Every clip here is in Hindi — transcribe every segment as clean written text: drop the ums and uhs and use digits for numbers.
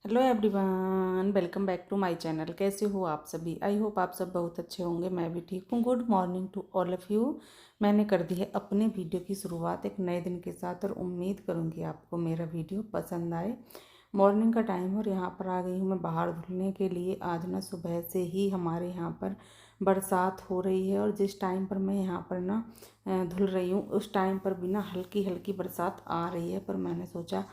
Hello everyone, welcome back to my channel. कैसे हो आप सभी? आई होप आप सब बहुत अच्छे होंगे। मैं भी ठीक हूँ। Good morning to all of you. मैंने कर दी है अपने वीडियो की शुरुआत एक नए दिन के साथ और उम्मीद करूँगी आपको मेरा वीडियो पसंद आए। मॉर्निंग का टाइम और यहाँ पर आ गई हूँ मैं बाहर धुलने के लिए। आज ना सुबह से ही हमारे यहाँ पर बरसात हो रही है और जिस टाइम पर मैं यहाँ पर ना धुल रही हूँ उस टाइम पर भी ना हल्की हल्की बरसात आ रही है। पर मैंने सोचा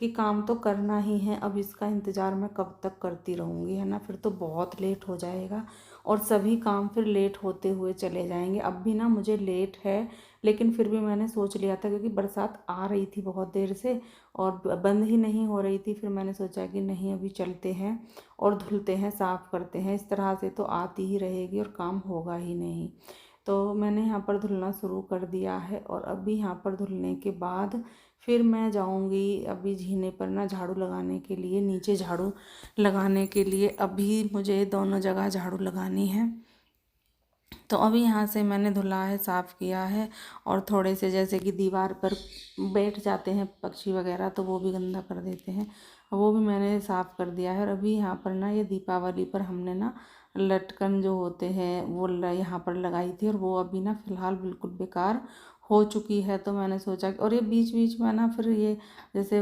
कि काम तो करना ही है, अब इसका इंतज़ार मैं कब तक करती रहूँगी, है ना। फिर तो बहुत लेट हो जाएगा और सभी काम फिर लेट होते हुए चले जाएंगे। अब भी ना मुझे लेट है, लेकिन फिर भी मैंने सोच लिया था क्योंकि बरसात आ रही थी बहुत देर से और बंद ही नहीं हो रही थी। फिर मैंने सोचा कि नहीं, अभी चलते हैं और धुलते हैं, साफ़ करते हैं। इस तरह से तो आती ही रहेगी और काम होगा ही नहीं। तो मैंने यहाँ पर धुलना शुरू कर दिया है और अभी यहाँ पर धुलने के बाद फिर मैं जाऊँगी अभी झीने पर ना झाड़ू लगाने के लिए, नीचे झाड़ू लगाने के लिए। अभी मुझे दोनों जगह झाड़ू लगानी है। तो अभी यहाँ से मैंने धुला है, साफ़ किया है और थोड़े से जैसे कि दीवार पर बैठ जाते हैं पक्षी वगैरह तो वो भी गंदा कर देते हैं, वो भी मैंने साफ़ कर दिया है। और अभी यहाँ पर ना ये दीपावली पर हमने ना लटकन जो होते हैं वो यहाँ पर लगाई थी और वो अभी ना फ़िलहाल बिल्कुल बेकार हो चुकी है। तो मैंने सोचा कि और ये बीच बीच में ना फिर ये जैसे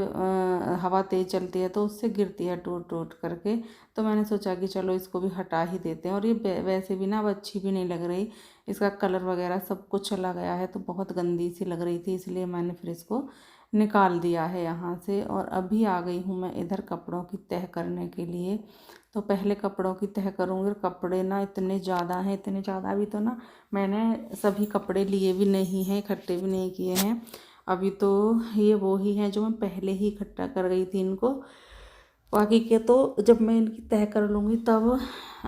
हवा तेज़ चलती है तो उससे गिरती है टूट टूट करके। तो मैंने सोचा कि चलो इसको भी हटा ही देते हैं। और ये वैसे भी ना अब अच्छी भी नहीं लग रही, इसका कलर वगैरह सब कुछ चला गया है तो बहुत गंदी सी लग रही थी, इसलिए मैंने फिर इसको निकाल दिया है यहाँ से। और अभी आ गई हूँ मैं इधर कपड़ों की तह करने के लिए। तो पहले कपड़ों की तह करूँगी और कपड़े ना इतने ज़्यादा हैं, इतने ज़्यादा भी तो ना मैंने सभी कपड़े लिए भी नहीं हैं, इकट्ठे भी नहीं किए हैं। अभी तो ये वो ही हैं जो मैं पहले ही इकट्ठा कर गई थी इनको। बाकी के तो जब मैं इनकी तह कर लूँगी तब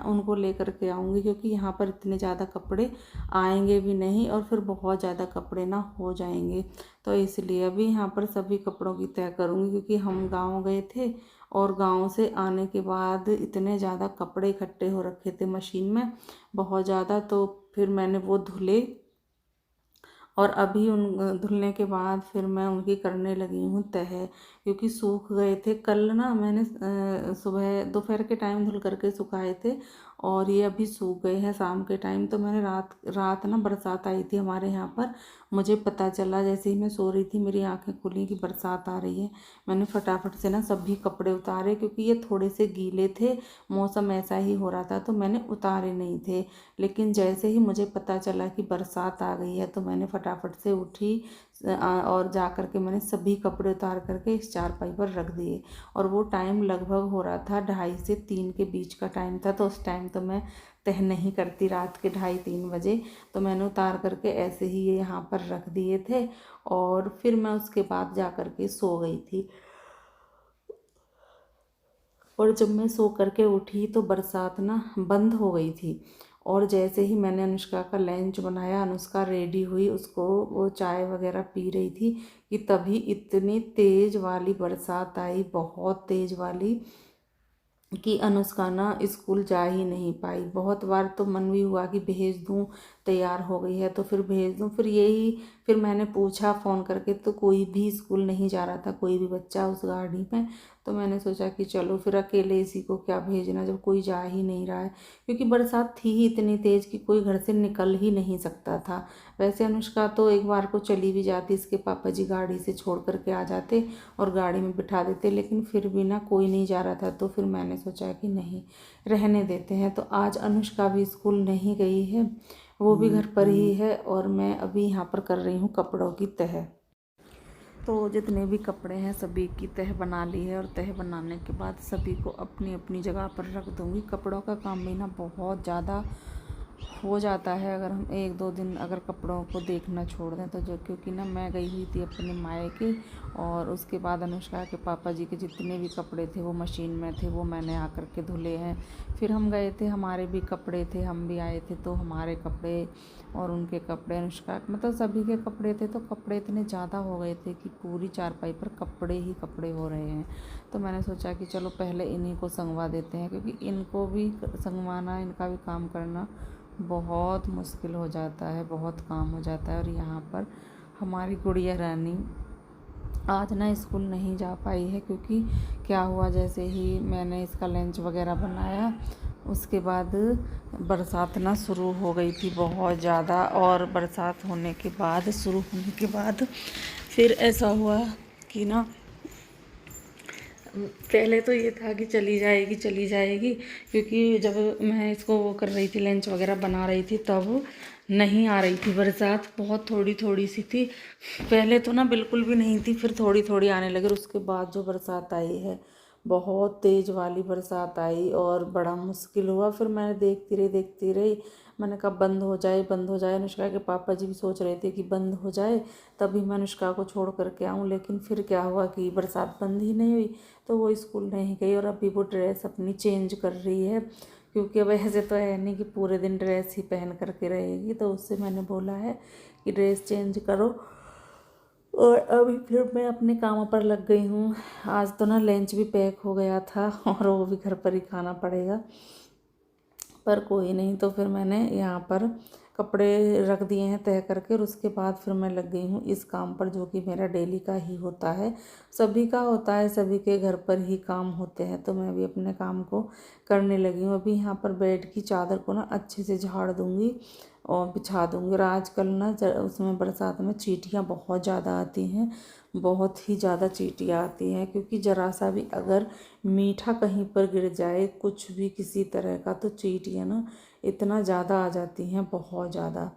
उनको लेकर के आऊँगी, क्योंकि यहाँ पर इतने ज़्यादा कपड़े आएंगे भी नहीं और फिर बहुत ज़्यादा कपड़े ना हो जाएंगे। तो इसलिए अभी यहाँ पर सभी कपड़ों की तह करूँगी, क्योंकि हम गांव गए थे और गांव से आने के बाद इतने ज़्यादा कपड़े इकट्ठे हो रखे थे मशीन में, बहुत ज़्यादा। तो फिर मैंने वो धुले और अभी उन धुलने के बाद फिर मैं उनकी करने लगी हूँ तह, क्योंकि सूख गए थे। कल ना मैंने सुबह दोपहर के टाइम धुल करके सुखाए थे और ये अभी सूख गए हैं शाम के टाइम। तो मैंने रात रात ना बरसात आई थी हमारे यहाँ पर, मुझे पता चला जैसे ही मैं सो रही थी मेरी आंखें खुली कि बरसात आ रही है। मैंने फटाफट से ना सभी कपड़े उतारे, क्योंकि ये थोड़े से गीले थे, मौसम ऐसा ही हो रहा था तो मैंने उतारे नहीं थे। लेकिन जैसे ही मुझे पता चला कि बरसात आ गई है तो मैंने फटाफट से उठी और जा कर के मैंने सभी कपड़े उतार करके इस चारपाई पर रख दिए। और वो टाइम लगभग हो रहा था 2:30 से 3 के बीच का टाइम था, तो उस टाइम तो मैं तह नहीं करती, रात के 2:30-3 बजे। तो मैंने उतार करके ऐसे ही ये यहाँ पर रख दिए थे और फिर मैं उसके बाद जा कर के सो गई थी। और जब मैं सो करके उठी तो बरसात ना बंद हो गई थी। और जैसे ही मैंने अनुष्का का लंच बनाया, अनुष्का रेडी हुई, उसको वो चाय वगैरह पी रही थी कि तभी इतनी तेज़ वाली बरसात आई, बहुत तेज़ वाली, कि अनुष्का ना स्कूल जा ही नहीं पाई। बहुत बार तो मन भी हुआ कि भेज दूँ, तैयार हो गई है तो फिर भेज दूँ, फिर मैंने पूछा फ़ोन करके तो कोई भी स्कूल नहीं जा रहा था, कोई भी बच्चा उस गाड़ी में। तो मैंने सोचा कि चलो फिर अकेले इसी को क्या भेजना जब कोई जा ही नहीं रहा है, क्योंकि बरसात थी ही इतनी तेज़ कि कोई घर से निकल ही नहीं सकता था। वैसे अनुष्का तो एक बार को चली भी जाती, इसके पापा जी गाड़ी से छोड़ करके आ जाते और गाड़ी में बिठा देते, लेकिन फिर भी ना कोई नहीं जा रहा था। तो फिर मैंने सोचा कि नहीं, रहने देते हैं। तो आज अनुष्का भी स्कूल नहीं गई है, वो भी घर पर ही है और मैं अभी यहाँ पर कर रही हूँ कपड़ों की तह। तो जितने भी कपड़े हैं सभी की तह बना ली है और तह बनाने के बाद सभी को अपनी अपनी जगह पर रख दूँगी। कपड़ों का काम भी ना बहुत ज़्यादा हो जाता है अगर हम 1-2 दिन अगर कपड़ों को देखना छोड़ दें तो, जो क्योंकि ना मैं गई हुई थी अपने मायके और उसके बाद अनुष्का के पापा जी के जितने भी कपड़े थे वो मशीन में थे, वो मैंने आकर के धुले हैं। फिर हम गए थे, हमारे भी कपड़े थे, हम भी आए थे तो हमारे कपड़े और उनके कपड़े, अनुष्का मतलब सभी के कपड़े थे। तो कपड़े इतने ज़्यादा हो गए थे कि पूरी चारपाई पर कपड़े ही कपड़े हो रहे हैं। तो मैंने सोचा कि चलो पहले इन्हीं को संगवा देते हैं, क्योंकि इनको भी संगवाना, इनका भी काम करना बहुत मुश्किल हो जाता है, बहुत काम हो जाता है। और यहाँ पर हमारी गुड़िया रानी आज ना स्कूल नहीं जा पाई है क्योंकि क्या हुआ, जैसे ही मैंने इसका लंच वगैरह बनाया उसके बाद बरसात ना शुरू हो गई थी बहुत ज़्यादा। और बरसात होने के बाद, शुरू होने के बाद फिर ऐसा हुआ कि ना, पहले तो ये था कि चली जाएगी चली जाएगी, क्योंकि जब मैं इसको वो कर रही थी, लंच वगैरह बना रही थी, तब नहीं आ रही थी बरसात, बहुत थोड़ी थोड़ी सी थी। पहले तो ना बिल्कुल भी नहीं थी, फिर थोड़ी थोड़ी आने लगी। उसके बाद जो बरसात आई है, बहुत तेज़ वाली बरसात आई और बड़ा मुश्किल हुआ। फिर मैंने देखती रही। मैंने कहा बंद हो जाए बंद हो जाए। अनुष्का के पापा जी भी सोच रहे थे कि बंद हो जाए तभी मैं अनुष्का को छोड़ करके आऊँ, लेकिन फिर क्या हुआ कि बरसात बंद ही नहीं हुई, तो वो स्कूल नहीं गई। और अभी वो ड्रेस अपनी चेंज कर रही है, क्योंकि अब ऐसे तो है नहीं कि पूरे दिन ड्रेस ही पहन करके रहेगी। तो उससे मैंने बोला है कि ड्रेस चेंज करो। और अभी फिर मैं अपने कामों पर लग गई हूँ। आज तो ना लंच भी पैक हो गया था और वो भी घर पर ही खाना पड़ेगा, पर कोई नहीं। तो फिर मैंने यहाँ पर कपड़े रख दिए हैं तय करके, और उसके बाद फिर मैं लग गई हूँ इस काम पर, जो कि मेरा डेली का ही होता है। सभी का होता है, सभी के घर पर ही काम होते हैं। तो मैं भी अपने काम को करने लगी हूँ। अभी यहाँ पर बेड की चादर को ना अच्छे से झाड़ दूँगी और बिछा दूँगी। और आजकल ना उसमें बरसात में चींटियाँ बहुत ज़्यादा आती हैं, बहुत ही ज़्यादा चींटियाँ आती हैं, क्योंकि ज़रा सा भी अगर मीठा कहीं पर गिर जाए, कुछ भी किसी तरह का, तो चींटियाँ ना इतना ज़्यादा आ जाती हैं, बहुत ज़्यादा।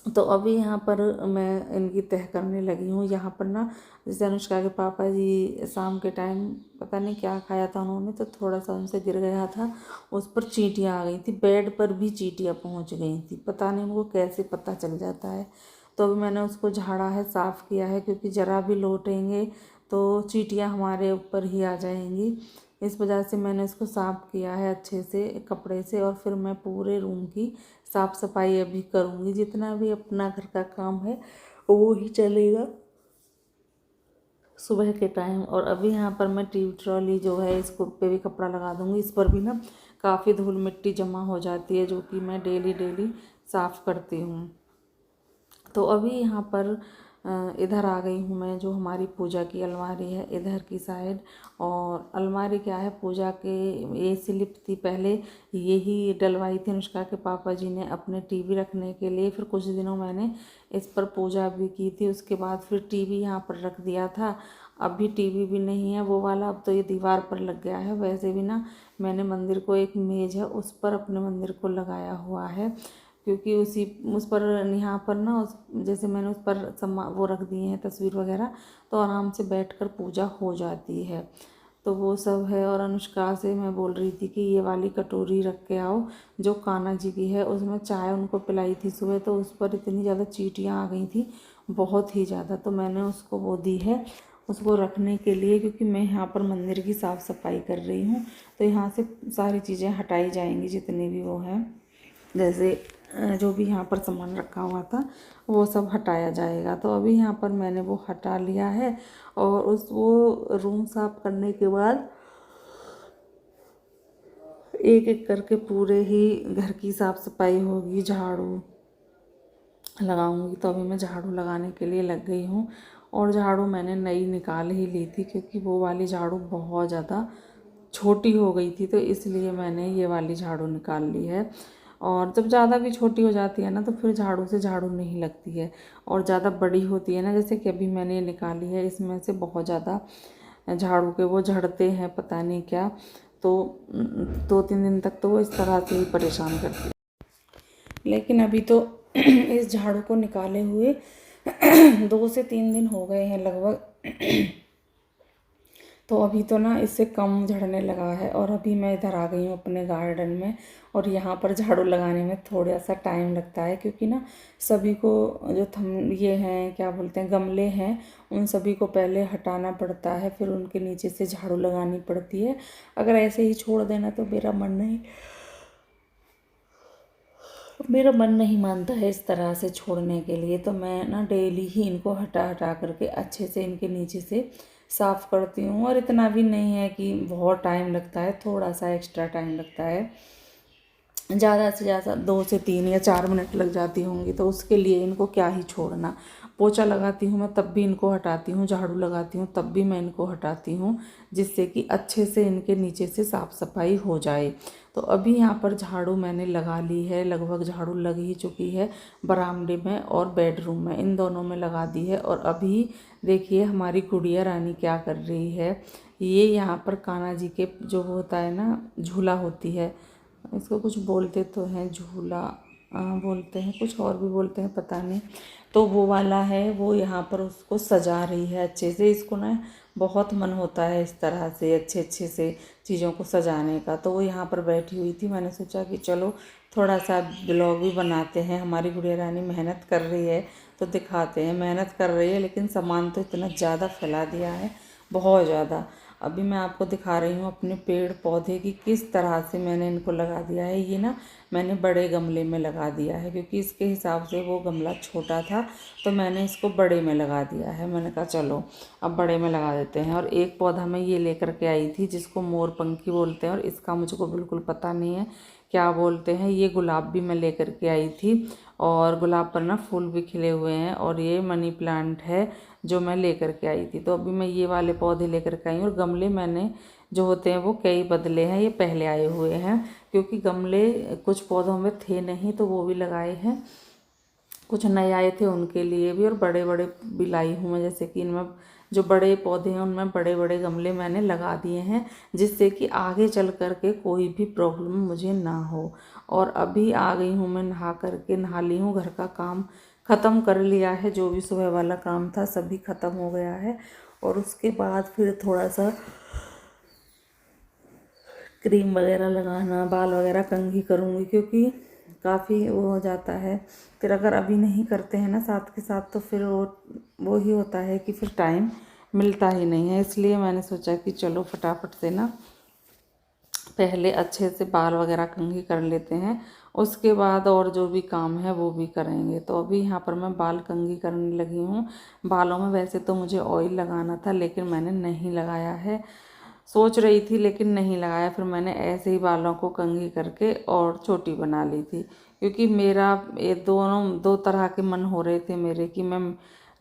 तो अभी यहाँ पर मैं इनकी तह करने लगी हूँ। यहाँ पर ना, जैसे अनुष्का के पापा जी शाम के टाइम पता नहीं क्या खाया था उन्होंने, तो थोड़ा सा उनसे गिर गया था, उस पर चींटियाँ आ गई थी, बेड पर भी चींटियाँ पहुँच गई थी। पता नहीं उनको कैसे पता चल जाता है। तो अभी मैंने उसको झाड़ा है, साफ़ किया है, क्योंकि ज़रा भी लौटेंगे तो चींटियाँ हमारे ऊपर ही आ जाएंगी। इस वजह से मैंने इसको साफ़ किया है अच्छे से कपड़े से। और फिर मैं पूरे रूम की साफ़ सफाई अभी करूँगी। जितना भी अपना घर का काम है वो ही चलेगा सुबह के टाइम। और अभी यहाँ पर मैं टीवी ट्रॉली जो है, इसको पे भी कपड़ा लगा दूँगी। इस पर भी ना काफ़ी धूल मिट्टी जमा हो जाती है, जो कि मैं डेली डेली साफ़ करती हूँ। तो अभी यहाँ पर इधर आ गई हूँ मैं, जो हमारी पूजा की अलमारी है इधर की साइड। और अलमारी क्या है, पूजा के ये स्लिप थी पहले, यही डलवाई थी अनुष्का के पापा जी ने अपने टीवी रखने के लिए। फिर कुछ दिनों मैंने इस पर पूजा भी की थी। उसके बाद फिर टीवी यहाँ पर रख दिया था। अभी टीवी भी नहीं है वो वाला, अब तो ये दीवार पर लग गया है। वैसे भी ना मैंने मंदिर को, एक मेज़ है उस पर अपने मंदिर को लगाया हुआ है, क्योंकि उस पर यहाँ पर ना, जैसे मैंने उस पर वो रख दिए हैं तस्वीर वगैरह, तो आराम से बैठकर पूजा हो जाती है। तो वो सब है। और अनुष्का से मैं बोल रही थी कि ये वाली कटोरी रख के आओ, जो कान्हा जी की है, उसमें चाय उनको पिलाई थी सुबह, तो उस पर इतनी ज़्यादा चींटियाँ आ गई थी, बहुत ही ज़्यादा। तो मैंने उसको वो दी है, उसको रखने के लिए, क्योंकि मैं यहाँ पर मंदिर की साफ़ सफाई कर रही हूँ। तो यहाँ से सारी चीज़ें हटाई जाएंगी जितनी भी वो हैं, जैसे जो भी यहाँ पर सामान रखा हुआ था वो सब हटाया जाएगा। तो अभी यहाँ पर मैंने वो हटा लिया है। और वो रूम साफ़ करने के बाद एक एक करके पूरे ही घर की साफ़ सफाई होगी, झाड़ू लगाऊंगी। तो अभी मैं झाड़ू लगाने के लिए लग गई हूँ। और झाड़ू मैंने नई निकाल ही ली थी, क्योंकि वो वाली झाड़ू बहुत ज़्यादा छोटी हो गई थी, तो इसलिए मैंने ये वाली झाड़ू निकाल ली है। और जब ज़्यादा भी छोटी हो जाती है ना, तो फिर झाड़ू से झाड़ू नहीं लगती है। और ज़्यादा बड़ी होती है ना, जैसे कि अभी मैंने ये निकाली है, इसमें से बहुत ज़्यादा झाड़ू के वो झड़ते हैं, पता नहीं क्या। तो 2-3 दिन तक तो वो इस तरह से ही परेशान करती है। लेकिन अभी तो इस झाड़ू को निकाले हुए 2 से 3 दिन हो गए हैं लगभग। तो अभी तो ना इससे कम झड़ने लगा है। और अभी मैं इधर आ गई हूँ अपने गार्डन में। और यहाँ पर झाड़ू लगाने में थोड़ा सा टाइम लगता है, क्योंकि ना सभी को, जो ये हैं क्या बोलते हैं, गमले हैं, उन सभी को पहले हटाना पड़ता है, फिर उनके नीचे से झाड़ू लगानी पड़ती है। अगर ऐसे ही छोड़ देना तो मेरा मन नहीं मानता है इस तरह से छोड़ने के लिए। तो मैं ना डेली ही इनको हटा हटा करके अच्छे से इनके नीचे से साफ़ करती हूँ। और इतना भी नहीं है कि बहुत टाइम लगता है, थोड़ा सा एक्स्ट्रा टाइम लगता है, ज़्यादा से ज़्यादा 2 से 3 या 4 मिनट लग जाती होंगी। तो उसके लिए इनको क्या ही छोड़ना, पोछा लगाती हूँ मैं तब भी इनको हटाती हूँ, झाड़ू लगाती हूँ तब भी मैं इनको हटाती हूँ, जिससे कि अच्छे से इनके नीचे से साफ़ सफाई हो जाए। तो अभी यहाँ पर झाड़ू मैंने लगा ली है, लगभग झाड़ू लग ही चुकी है। बरामदे में और बेडरूम में, इन दोनों में लगा दी है। और अभी देखिए हमारी गुड़िया रानी क्या कर रही है। ये यहाँ पर कान्हा जी के जो होता है ना, झूला होती है, इसको कुछ बोलते तो हैं, झूला बोलते हैं, कुछ और भी बोलते हैं पता नहीं। तो वो वाला है, वो यहाँ पर उसको सजा रही है अच्छे से। इसको ना बहुत मन होता है इस तरह से अच्छे अच्छे से चीज़ों को सजाने का। तो वो यहाँ पर बैठी हुई थी, मैंने सोचा कि चलो थोड़ा सा ब्लॉग भी बनाते हैं। हमारी गुड़िया रानी मेहनत कर रही है तो दिखाते हैं। मेहनत कर रही है लेकिन सामान तो इतना ज़्यादा फैला दिया है, बहुत ज़्यादा। अभी मैं आपको दिखा रही हूँ अपने पेड़ पौधे की किस तरह से मैंने इनको लगा दिया है। ये ना मैंने बड़े गमले में लगा दिया है, क्योंकि इसके हिसाब से वो गमला छोटा था तो मैंने इसको बड़े में लगा दिया है। मैंने कहा चलो अब बड़े में लगा देते हैं। और एक पौधा मैं ये लेकर के आई थी जिसको मोरपंखी बोलते हैं, और इसका मुझको बिल्कुल पता नहीं है क्या बोलते हैं। ये गुलाब भी मैं लेकर के आई थी, और गुलाब पर ना फूल भी खिले हुए हैं। और ये मनी प्लांट है जो मैं लेकर के आई थी। तो अभी मैं ये वाले पौधे लेकर के आई हूँ। और गमले मैंने जो होते हैं वो कई बदले हैं, ये पहले आए हुए हैं, क्योंकि गमले कुछ पौधों में थे नहीं तो वो भी लगाए हैं, कुछ नए आए थे उनके लिए भी। और बड़े बड़े भी लाई हूँ मैं, जैसे कि इनमें जो बड़े पौधे हैं उनमें बड़े बड़े गमले मैंने लगा दिए हैं, जिससे कि आगे चल कर के कोई भी प्रॉब्लम मुझे ना हो। और अभी आ गई हूँ मैं नहा करके, नहा ली हूँ, घर का काम ख़त्म कर लिया है। जो भी सुबह वाला काम था सभी ख़त्म हो गया है। और उसके बाद फिर थोड़ा सा क्रीम वगैरह लगाना, बाल वगैरह कंघी करूँगी, क्योंकि काफ़ी वो हो जाता है। फिर अगर अभी नहीं करते हैं ना साथ के साथ तो फिर वो ही होता है कि फिर टाइम मिलता ही नहीं है। इसलिए मैंने सोचा कि चलो फटाफट से ना पहले अच्छे से बाल वगैरह कंघी कर लेते हैं, उसके बाद और जो भी काम है वो भी करेंगे। तो अभी यहाँ पर मैं बाल कंघी करने लगी हूँ। बालों में वैसे तो मुझे ऑयल लगाना था लेकिन मैंने नहीं लगाया है, सोच रही थी लेकिन नहीं लगाया। फिर मैंने ऐसे ही बालों को कंघी करके और छोटी बना ली थी, क्योंकि मेरा ये दो तरह के मन हो रहे थे मेरे, कि मैं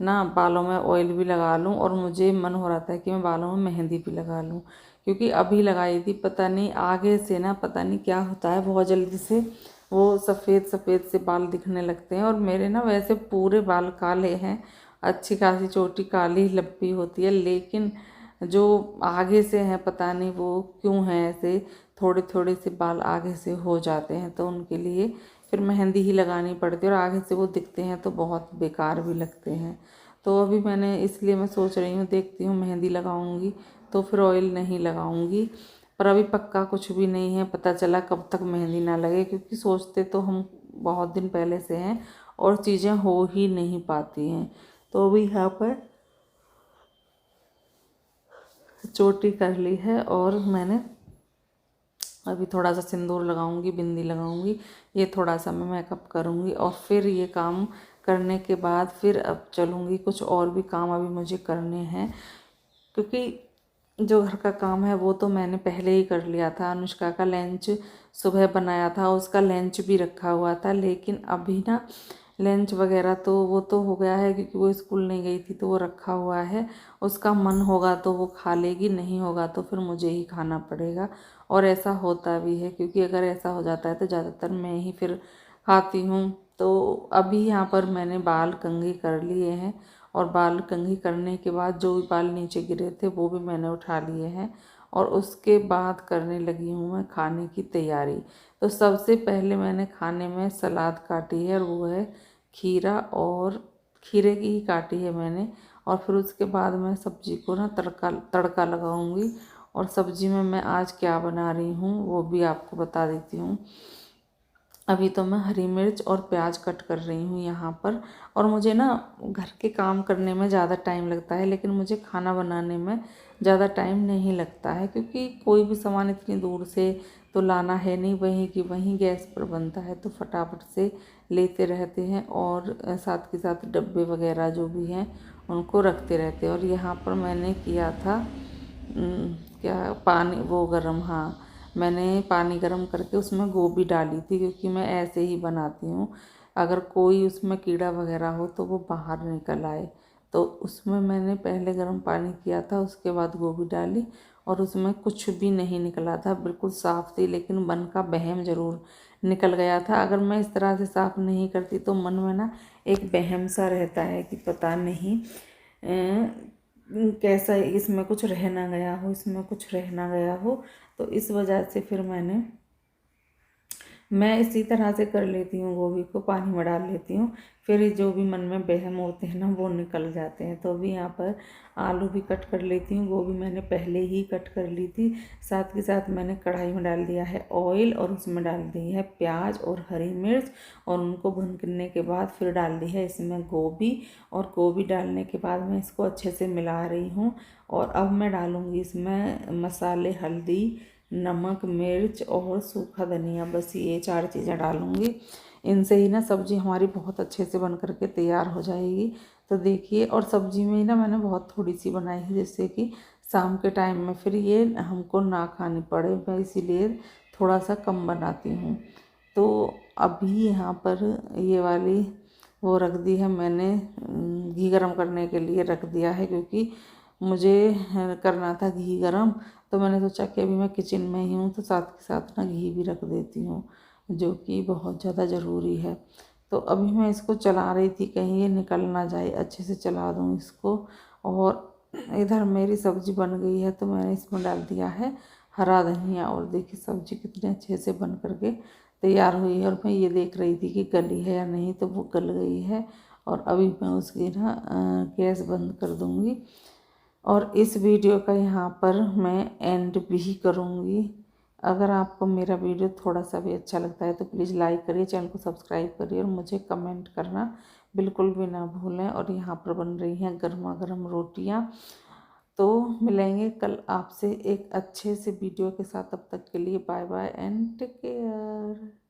ना बालों में ऑयल भी लगा लूं, और मुझे मन हो रहा था कि मैं बालों में मेहंदी भी लगा लूं। क्योंकि अभी लगाई थी, पता नहीं आगे से ना पता नहीं क्या होता है, बहुत जल्दी से वो सफ़ेद सफ़ेद से बाल दिखने लगते हैं। और मेरे ना वैसे पूरे बाल काले हैं, अच्छी खासी चोटी काली लंबी होती है, लेकिन जो आगे से हैं पता नहीं वो क्यों हैं ऐसे, थोड़े थोड़े से बाल आगे से हो जाते हैं, तो उनके लिए फिर मेहंदी ही लगानी पड़ती है। और आगे से वो दिखते हैं तो बहुत बेकार भी लगते हैं। तो अभी मैंने इसलिए मैं सोच रही हूँ, देखती हूँ मेहंदी लगाऊंगी तो फिर ऑयल नहीं लगाऊंगी। पर अभी पक्का कुछ भी नहीं है, पता चला कब तक मेहंदी ना लगे, क्योंकि सोचते तो हम बहुत दिन पहले से हैं और चीज़ें हो ही नहीं पाती हैं। तो अभी यहाँ पर चोटी कर ली है, और मैंने अभी थोड़ा सा सिंदूर लगाऊंगी, बिंदी लगाऊंगी, ये थोड़ा सा मैं मेकअप करूंगी। और फिर ये काम करने के बाद फिर अब चलूंगी, कुछ और भी काम अभी मुझे करने हैं, क्योंकि जो घर का काम है वो तो मैंने पहले ही कर लिया था। अनुष्का का लंच सुबह बनाया था, उसका लंच भी रखा हुआ था, लेकिन अभी ना लंच वगैरह तो वो तो हो गया है, क्योंकि वो स्कूल नहीं गई थी तो वो रखा हुआ है। उसका मन होगा तो वो खा लेगी, नहीं होगा तो फिर मुझे ही खाना पड़ेगा। और ऐसा होता भी है, क्योंकि अगर ऐसा हो जाता है तो ज़्यादातर मैं ही फिर खाती हूँ। तो अभी यहाँ पर मैंने बाल कंघी कर लिए हैं, और बाल कंघी करने के बाद जो भी बाल नीचे गिरे थे वो भी मैंने उठा लिए हैं। और उसके बाद करने लगी हूँ मैं खाने की तैयारी। तो सबसे पहले मैंने खाने में सलाद काटी है, और वो है खीरा, और खीरे की ही काटी है मैंने। और फिर उसके बाद मैं सब्जी को ना तड़का लगाऊंगी। और सब्जी में मैं आज क्या बना रही हूँ वो भी आपको बता देती हूँ। अभी तो मैं हरी मिर्च और प्याज कट कर रही हूँ यहाँ पर। और मुझे ना घर के काम करने में ज़्यादा टाइम लगता है, लेकिन मुझे खाना बनाने में ज़्यादा टाइम नहीं लगता है, क्योंकि कोई भी सामान इतनी दूर से तो लाना है नहीं, वहीं की वहीं गैस पर बनता है, तो फटाफट से लेते रहते हैं। और साथ के साथ डब्बे वगैरह जो भी हैं उनको रखते रहते हैं। और यहाँ पर मैंने किया था क्या पानी वो गरम, हाँ मैंने पानी गरम करके उसमें गोभी डाली थी, क्योंकि मैं ऐसे ही बनाती हूँ, अगर कोई उसमें कीड़ा वगैरह हो तो वो बाहर निकल आए। तो उसमें मैंने पहले गर्म पानी किया था, उसके बाद गोभी डाली और उसमें कुछ भी नहीं निकला था, बिल्कुल साफ़ थी, लेकिन मन का वहम ज़रूर निकल गया था। अगर मैं इस तरह से साफ़ नहीं करती तो मन में ना एक वहम सा रहता है कि पता नहीं कैसा इसमें कुछ रह ना गया हो, इसमें कुछ रह ना गया हो। तो इस वजह से फिर मैं इसी तरह से कर लेती हूँ, गोभी को पानी में डाल लेती हूँ, फिर जो भी मन में वहम होते हैं ना वो निकल जाते हैं। तो अभी यहाँ पर आलू भी कट कर लेती हूँ, गोभी मैंने पहले ही कट कर ली थी। साथ के साथ मैंने कढ़ाई में डाल दिया है ऑयल और उसमें डाल दी है प्याज और हरी मिर्च, और उनको भुनने के बाद फिर डाल दी है इसमें गोभी। और गोभी डालने के बाद मैं इसको अच्छे से मिला रही हूँ। और अब मैं डालूँगी इसमें मसाले, हल्दी, नमक, मिर्च और सूखा धनिया, बस ये 4 चीज़ें डालूँगी। इनसे ही ना सब्ज़ी हमारी बहुत अच्छे से बन कर के तैयार हो जाएगी। तो देखिए, और सब्ज़ी में ही ना मैंने बहुत थोड़ी सी बनाई है, जिससे कि शाम के टाइम में फिर ये हमको ना खानी पड़े, मैं इसीलिए थोड़ा सा कम बनाती हूँ। तो अभी यहाँ पर ये वाली वो रख दी है मैंने, घी गरम करने के लिए रख दिया है, क्योंकि मुझे करना था घी गरम। तो मैंने सोचा कि अभी मैं किचन में ही हूँ तो साथ के साथ ना घी भी रख देती हूँ, जो कि बहुत ज़्यादा ज़रूरी है। तो अभी मैं इसको चला रही थी, कहीं ये निकल ना जाए, अच्छे से चला दूँ इसको। और इधर मेरी सब्ज़ी बन गई है तो मैंने इसमें डाल दिया है हरा धनिया, और देखिए सब्ज़ी कितने अच्छे से बन करके तैयार हुई है। और मैं ये देख रही थी कि गली है या नहीं, तो वो गल गई है। और अभी मैं उसकी ना गैस बंद कर दूँगी। और इस वीडियो का यहाँ पर मैं एंड भी करूँगी। अगर आपको मेरा वीडियो थोड़ा सा भी अच्छा लगता है तो प्लीज़ लाइक करिए, चैनल को सब्सक्राइब करिए और मुझे कमेंट करना बिल्कुल भी ना भूलें। और यहाँ पर बन रही हैं गर्मा गर्म रोटियाँ। तो मिलेंगे कल आपसे एक अच्छे से वीडियो के साथ, तब तक के लिए bye bye and take care.